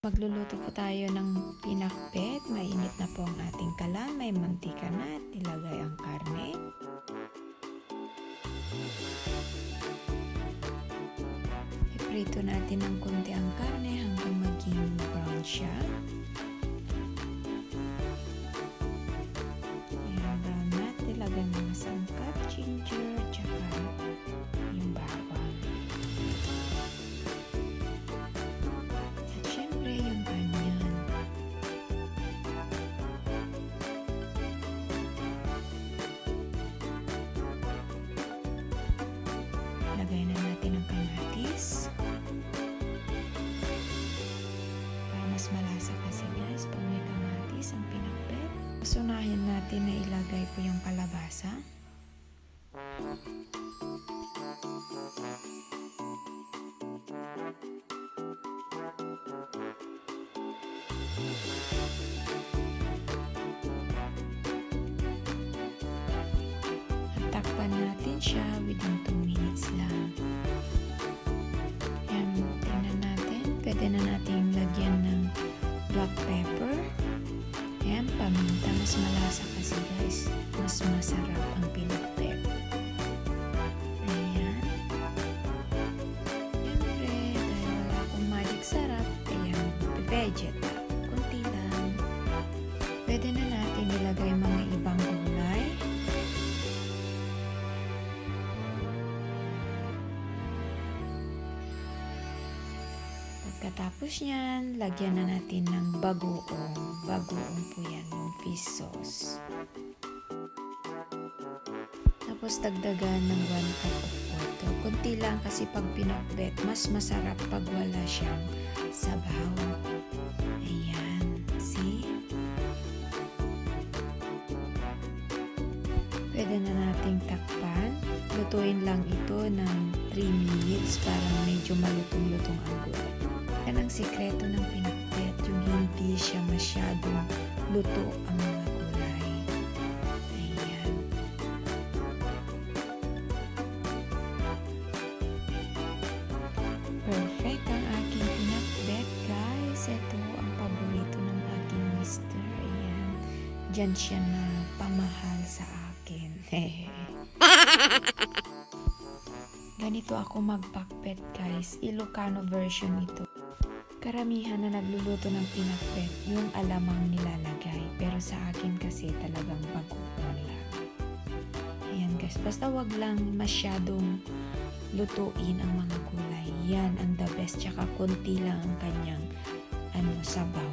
Magluluto po tayo ng pinakbet. Mainit na po ang ating kalan. May mantika na at ilagay ang karne. Iprito natin ng konti ang karne hanggang maging brown siya. Ayan, brown na. Ilagay mga sangkap, ginger, tsaka yung bawang. At syempre yung onion. Lagay na natin ang kamatis. Para mas malasa kasi guys, pag may kamatis ang pinakbet. Sunahin natin na ilagay po yung kalabasa. Takpan natin siya within 2 minutes lang. Ayan, tingnan natin. Pwede na natin lagyan ng black pepper. Ayan, paminta. Mas malasa kasi guys. Mas masarap ang pinakbet. Ayan. Siyempre, dahil wala akong magic sarap, ayan, vegeta. Kunti lang. Pwede na natin ilagay mga ibang gulay. Pagkatapos niyan, lagyan na natin ng bagoong. Bagoong po yan, yung fish sauce. Tapos dagdagan ng 1 cup of water. Kunti lang kasi pag pinakbet, mas masarap pag wala siyang sabaw. Ayan, see? Pwede na nating takpan. Lutuin lang ito ng 3 minutes para medyo malutong-lutong ang gulay. Yan ang sikreto ng pinakbet, yung hindi siya masyadong luto ang mga gulay. Ayan. Perfect ang aking pinakbet, guys. Ito ang paborito ng aking mister. Ayan. Diyan siya na pamahal sa akin. Ganito ako magpakbet, guys. Ilocano version ito. Karamihan na nagluluto ng pinakbet, yung alamang nilalagay. Pero sa akin kasi talagang bagoong lang. Ayan guys, basta wag lang masyadong lutuin ang mga gulay. Yan ang the best. Tsaka konti lang ang kanyang sabaw.